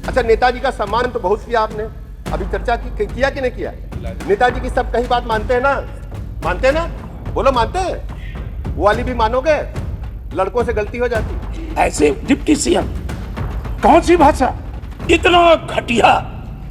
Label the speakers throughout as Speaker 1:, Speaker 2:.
Speaker 1: अच्छा, नेताजी का सम्मान तो बहुत किया आपने, अभी चर्चा किया कि नहीं किया? नेताजी की सब कही बात मानते हैं ना? मानते हैं ना? बोलो मानते हैं? वो वाली भी मानोगे? लड़कों से गलती हो जाती।
Speaker 2: ऐसे डिप्टी सीएम, कौन सी भाषा, इतना घटिया,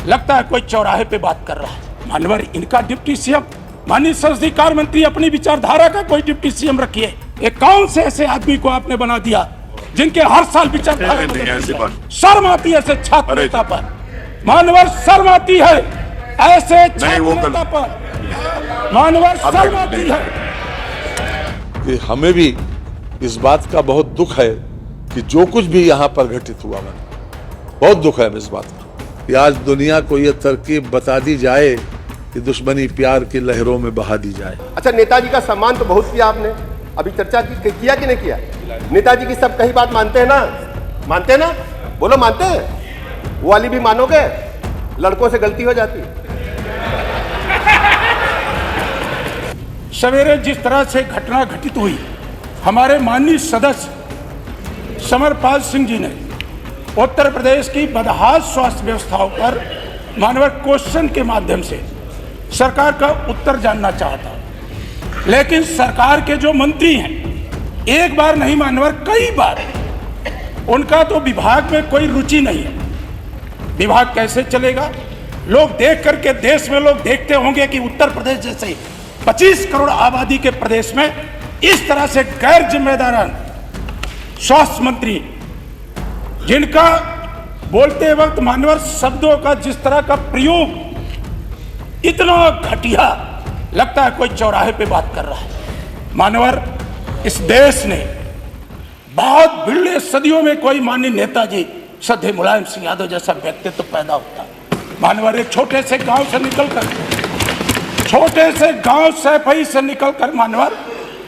Speaker 2: लगता है कोई चौराहे पे बात कर रहा है। मानवर इनका डिप्टी सीएम, माननीय संसदीय कार्य मंत्री अपनी विचारधारा का कोई डिप्टी सीएम रखिए। एक कौन से ऐसे आदमी को आपने बना दिया जिनके हर साल विचारधारा, शर्म आती है ऐसे छात्र नेता पर। मानवर शर्म आती है ऐसे छात्र नेता पर, मानवर शर्म आती है।
Speaker 3: कि हमें भी इस बात का बहुत दुख है कि जो कुछ भी यहाँ पर घटित हुआ, है बहुत दुख है इस बात का कि आज दुनिया को ये तरकीब बता दी जाए कि दुश्मनी प्यार की लहरों में बहा दी जाए।
Speaker 1: अच्छा, नेताजी का सम्मान तो बहुत किया आपने, अभी चर्चा किया कि नहीं किया? नेताजी की सब कही बात मानते हैं ना? मानते हैं ना? बोलो मानते हैं? वो वाली भी मानोगे? लड़कों से गलती हो जाती।
Speaker 2: सवेरे जिस तरह से घटना घटित हुई, हमारे माननीय सदस्य समरपाल सिंह जी ने उत्तर प्रदेश की बदहाल स्वास्थ्य व्यवस्थाओं पर मानवर क्वेश्चन के माध्यम से सरकार का उत्तर जानना चाहता, लेकिन सरकार के जो मंत्री हैं, एक बार नहीं मानवर कई बार, उनका तो विभाग में कोई रुचि नहीं है। विभाग कैसे चलेगा? लोग देख करके, देश में लोग देखते होंगे कि उत्तर प्रदेश जैसे 25 करोड़ आबादी के प्रदेश में इस तरह से गैर जिम्मेदारान स्वास्थ्य मंत्री, जिनका बोलते वक्त मानवर शब्दों का जिस तरह का प्रयोग इतना घटिया, लगता है कोई चौराहे पे बात कर रहा है। मानवर इस देश ने बहुत बिरले सदियों में कोई माननीय नेताजी श्रद्धेय मुलायम सिंह यादव जैसा व्यक्तित्व पैदा होता है। मानवर एक छोटे से गांव से निकलकर, छोटे से गांव सैफई से निकलकर मानवर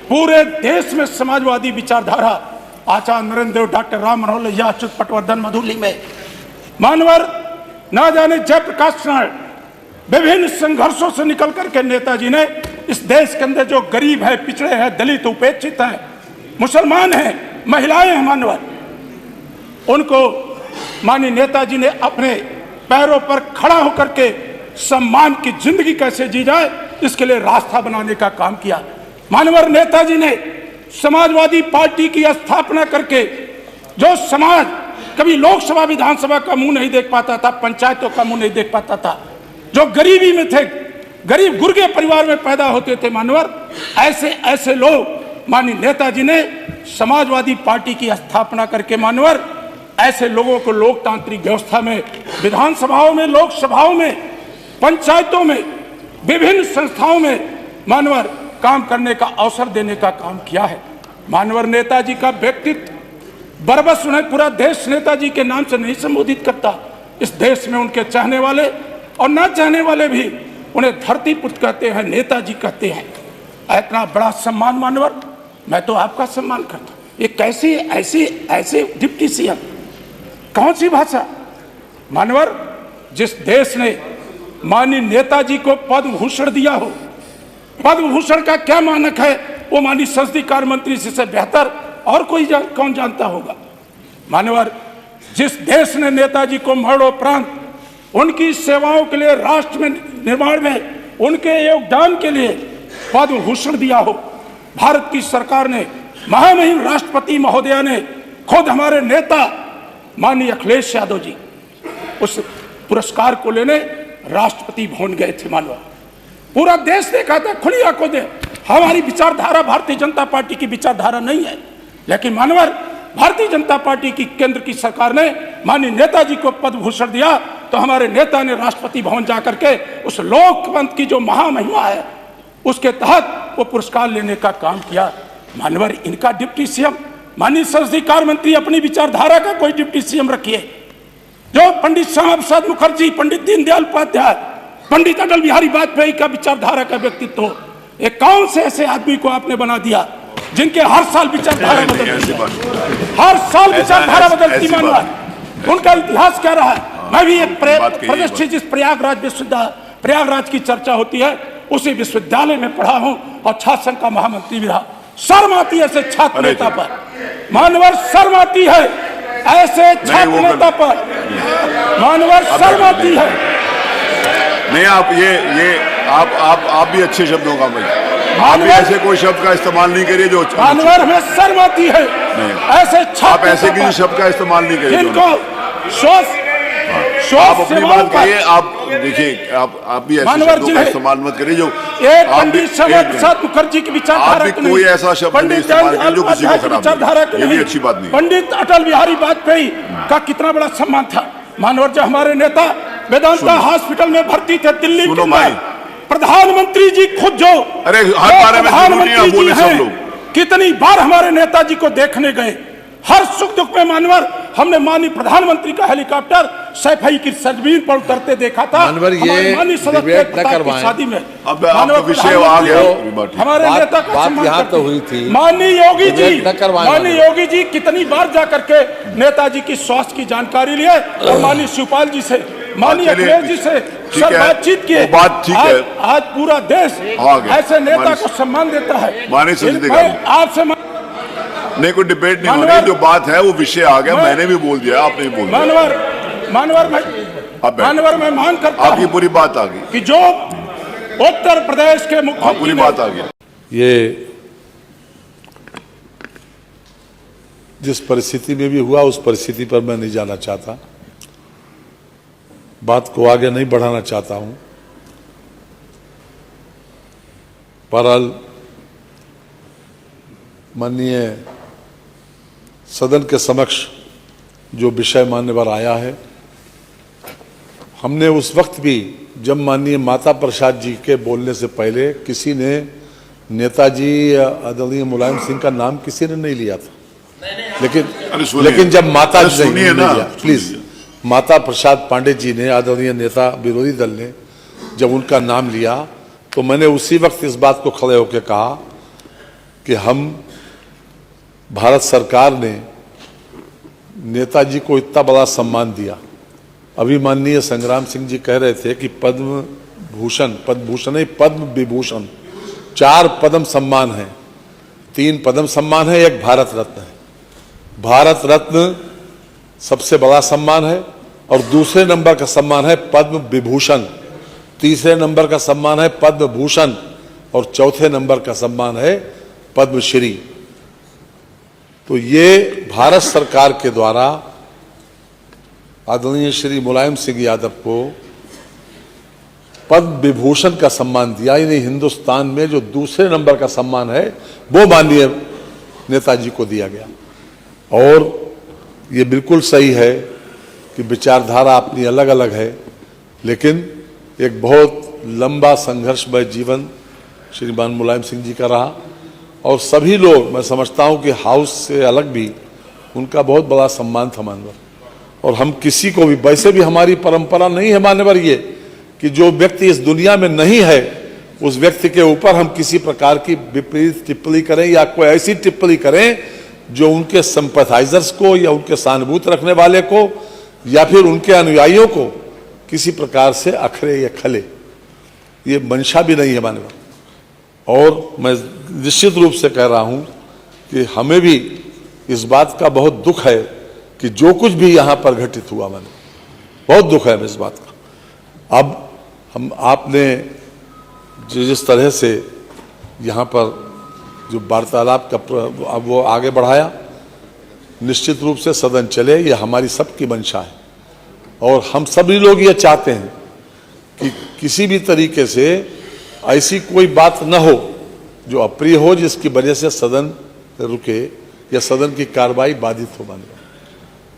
Speaker 2: पूरे देश में समाजवादी विचारधारा, आचार्य नरेंद्र देव, डॉक्टर राम मनोहर लोहिया, अच्युत पटवर्धन मधुली में मानवर ना जाने जयप्रकाश नारायण, विभिन्न संघर्षों से निकल करके नेताजी ने इस देश के अंदर जो गरीब है, पिछड़े हैं, दलित, उपेक्षित है, मुसलमान हैं, महिलाएं हैं, मानवर उनको माननीय नेताजी ने अपने पैरों पर खड़ा होकर के सम्मान की जिंदगी कैसे जी जाए, इसके लिए रास्ता बनाने का काम किया। मानवर नेताजी ने समाजवादी पार्टी की स्थापना करके, जो समाज कभी लोकसभा विधानसभा का मुंह नहीं देख पाता था, पंचायतों का मुंह नहीं देख पाता था, जो गरीबी में थे, गरीब गुर्गे परिवार में पैदा होते थे, मानवर ऐसे ऐसे लोग माननीय नेताजी ने समाजवादी पार्टी की स्थापना करके मानवर ऐसे लोगों को लोकतांत्रिक व्यवस्था में, विधानसभाओं में, लोकसभाओं में, पंचायतों में, विभिन्न संस्थाओं में मानवर काम करने का अवसर देने का काम किया है। मानवर नेताजी का व्यक्तित्व बरबस, उन्हें पूरा देश नेताजी के नाम से नहीं संबोधित करता। इस देश में उनके चाहने वाले और ना चाहने वाले भी उन्हें धरती पुत्र कहते हैं, नेताजी कहते हैं। इतना बड़ा सम्मान मानवर, मैं तो आपका सम्मान करता हूं। ये कैसे ऐसे ऐसे डिप्टी सीएम, कौन सी भाषा? मानवर जिस देश ने माननीय नेताजी को पद्म भूषण दिया हो, पद्म भूषण का क्या मानक है वो माननीय संसदीय कार्य मंत्री से बेहतर और कोई कौन जानता होगा। मानवर जिस देश ने नेताजी को मरणोपरांत उनकी सेवाओं के लिए, राष्ट्र में निर्माण में उनके योगदान के लिए पद्म भूषण दिया हो, भारत की सरकार ने, महामहिम राष्ट्रपति महोदया ने, खुद हमारे नेता माननीय अखिलेश यादव जी उस पुरस्कार को लेने राष्ट्रपति भवन गए थे। मानवर पूरा देश देखा था, खुली आंखों से। हमारी विचारधारा भारतीय जनता पार्टी की विचारधारा नहीं है, लेकिन मानवर भारतीय जनता पार्टी की केंद्र की सरकार ने माननीय नेताजी को पद्म भूषण दिया, तो हमारे नेता ने राष्ट्रपति भवन जाकर के उस लोकतंत्र की जो महामहिमा है उसके तहत वो पुरस्कार लेने का काम किया। मानवर इनका डिप्टी सीएम, माननीय संसदीय कार्य मंत्री अपनी विचारधारा का कोई डिप्टी सीएम रखिए। जो पंडित श्यामा प्रसाद मुखर्जी, पंडित दीनदयाल उपाध्याय, पंडित अटल बिहारी वाजपेयी का विचारधारा का व्यक्तित्व हो, एक कौन से ऐसे आदमी को आपने बना दिया जिनके हर साल विचारधारा बदलती है, हर साल विचारधारा बदलती। मानवर उनका इतिहास क्या रहा है? मैं भी एक प्रतिष्ठित जिस प्रयागराज की चर्चा होती है उसी विश्वविद्यालय में पढ़ा हूं और छात्र संघ का महामंत्री भी रहा। शर्म आती है ऐसे छात्र नेता पर। मानवर शर्म आती है ऐसे छात्र नेता पर मानवर शर्म आती है।
Speaker 4: नहीं, आप भी अच्छे शब्दों का भाई, आप भी ऐसे कोई शब्द का इस्तेमाल नहीं करिए जो
Speaker 2: मानवर हमें शर्म आती है। ऐसे
Speaker 4: आप ऐसे किसी शब्द का इस्तेमाल नहीं करिए
Speaker 2: जिनको
Speaker 4: आप अपनी बात करिए। आप देखिए, आप भी ऐसे शब्दों का इस्तेमाल मत करिए जो
Speaker 2: एक पंडित श्यामा प्रसाद मुखर्जी की विचारधारा की
Speaker 4: कोई ऐसा शब्द नहीं इस्तेमाल करिए जो किसी को खराब करे। ये भी अच्छी बात नहीं।
Speaker 2: पंडित अटल बिहारी वाजपेयी का कितना बड़ा सम्मान था। मानवर जो हमारे नेता वेदांता हॉस्पिटल में भर्ती थे दिल्ली के अंदर, प्रधानमंत्री जी खुद जो प्रधानमंत्री जी हैं, कितनी बार हमारे नेताजी को देखने गए। हर सुख दुख में मानवर हमने माननीय प्रधानमंत्री का हेलीकॉप्टर सैफई की सरजमीन पर उतरते देखा था।
Speaker 3: मानवर ये डिबेट न करवाएं।
Speaker 2: शादी में
Speaker 4: अब आपका विषय आ गया।
Speaker 2: हमारे नेता का
Speaker 3: बात यहाँ तो हुई थी।
Speaker 2: माननीय योगी जी कितनी बार जाकर के नेताजी की स्वास्थ्य की जानकारी लिए और माननीय शिवपाल जी से, माननीय अखिलेश जी से सर बातचीत किए।
Speaker 4: बात ठीक है।
Speaker 2: आज पूरा देश ऐसे नेता को सम्मान देता है। आपसे
Speaker 4: नहीं, कोई डिबेट नहीं हो रही। जो बात है वो विषय आ गया। मैंने भी बोल दिया, आपने भी बोल दिया।
Speaker 2: मानवर मैं मांग करता हूं,
Speaker 4: आपकी पूरी बात आ गई
Speaker 2: कि जो उत्तर प्रदेश के मुख्यमंत्री,
Speaker 4: पूरी बात आ गई।
Speaker 3: ये जिस परिस्थिति में भी हुआ उस परिस्थिति पर मैं नहीं जाना चाहता, बात को आगे नहीं बढ़ाना चाहता हूं। बहरहाल माननीय सदन के समक्ष जो विषय मान्यवर आया है, हमने उस वक्त भी, जब माननीय माता प्रसाद जी के बोलने से पहले किसी ने नेताजी आदरणीय मुलायम सिंह का नाम किसी ने नहीं लिया था, लेकिन जब माता जी ने लिया, प्लीज, माता प्रसाद पांडे जी ने, आदरणीय नेता विरोधी दल ने जब उनका नाम लिया, तो मैंने उसी वक्त इस बात को खड़े होकर कहा कि हम, भारत सरकार ने नेताजी को इतना बड़ा सम्मान दिया। अभी माननीय संग्राम सिंह जी कह रहे थे कि पद्म विभूषण 4 पद्म सम्मान हैं, 3 पद्म सम्मान है, 1 भारत रत्न है। भारत रत्न सबसे बड़ा सम्मान है और दूसरे नंबर का सम्मान है पद्म विभूषण, तीसरे नंबर का सम्मान है पद्म भूषण और चौथे नंबर का सम्मान है पद्मश्री। तो ये भारत सरकार के द्वारा आदरणीय श्री मुलायम सिंह यादव को पद्म विभूषण का सम्मान दिया। यानी हिंदुस्तान में जो दूसरे नंबर का सम्मान है वो माननीय नेताजी को दिया गया। और ये बिल्कुल सही है कि विचारधारा अपनी अलग अलग है, लेकिन एक बहुत लंबा संघर्षमय जीवन श्रीमान मुलायम सिंह जी का रहा और सभी लोग, मैं समझता हूं कि हाउस से अलग भी उनका बहुत बड़ा सम्मान था मानवर। और हम किसी को भी, वैसे भी हमारी परंपरा नहीं है मानवर ये कि जो व्यक्ति इस दुनिया में नहीं है उस व्यक्ति के ऊपर हम किसी प्रकार की विपरीत टिप्पणी करें या कोई ऐसी टिप्पणी करें जो उनके सिंपैथाइजर्स को या उनके सहानुभूति रखने वाले को या फिर उनके अनुयायियों को किसी प्रकार से अखरे या खले, ये मंशा भी नहीं है मानवर। और मैं निश्चित रूप से कह रहा हूं कि हमें भी इस बात का बहुत दुख है कि जो कुछ भी यहां पर घटित हुआ, मैंने बहुत दुख है इस बात का। अब हम, आपने जिस तरह से यहां पर जो वार्तालाप का अब वो आगे बढ़ाया, निश्चित रूप से सदन चले, ये हमारी सबकी मंशा है। और हम सभी लोग ये चाहते हैं कि किसी भी तरीके से ऐसी कोई बात न हो जो अप्रिय हो, जिसकी वजह से सदन रुके या सदन की कार्रवाई बाधित हो।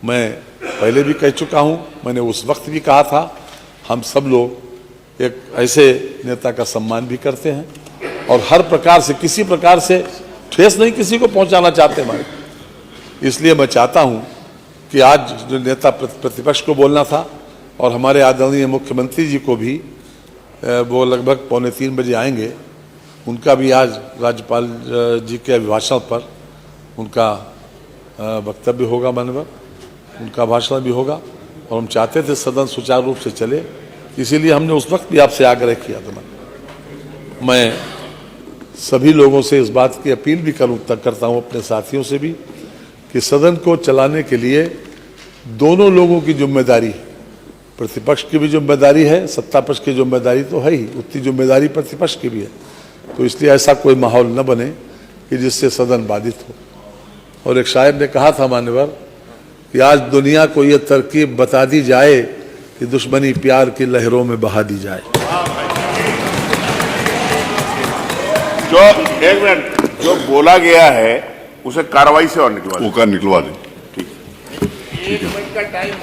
Speaker 3: मैं पहले भी कह चुका हूं, मैंने उस वक्त भी कहा था, हम सब लोग एक ऐसे नेता का सम्मान भी करते हैं और हर प्रकार से, किसी प्रकार से ठेस नहीं किसी को पहुंचाना चाहते हमारे। इसलिए मैं चाहता हूं कि आज जो नेता प्रतिपक्ष को बोलना था और हमारे आदरणीय मुख्यमंत्री जी को भी, वो लगभग 2:45 बजे आएंगे, उनका भी आज राज्यपाल जी के अभिभाषण पर उनका वक्तव्य होगा, माननीय उनका भाषण भी होगा। और हम चाहते थे सदन सुचारू रूप से चले, इसीलिए हमने उस वक्त भी आपसे आग्रह किया था। मैं सभी लोगों से इस बात की अपील भी करता हूं, अपने साथियों से भी, कि सदन को चलाने के लिए दोनों लोगों की जिम्मेदारी है। प्रतिपक्ष की भी जिम्मेदारी है, सत्ता पक्ष की जिम्मेदारी तो है ही, उतनी जिम्मेदारी प्रतिपक्ष की भी है। तो इसलिए ऐसा कोई माहौल न बने कि जिससे सदन बाधित हो। और एक शायर ने कहा था मान्यवर कि आज दुनिया को ये तरकीब बता दी जाए कि दुश्मनी प्यार की लहरों में बहा दी जाए।
Speaker 4: जो एक मिनट जो बोला गया है उसे कार्रवाई से और निकलवा
Speaker 5: वो कर निकलवा दें।
Speaker 4: ठीक है।
Speaker 1: 1 मिनट का टाइम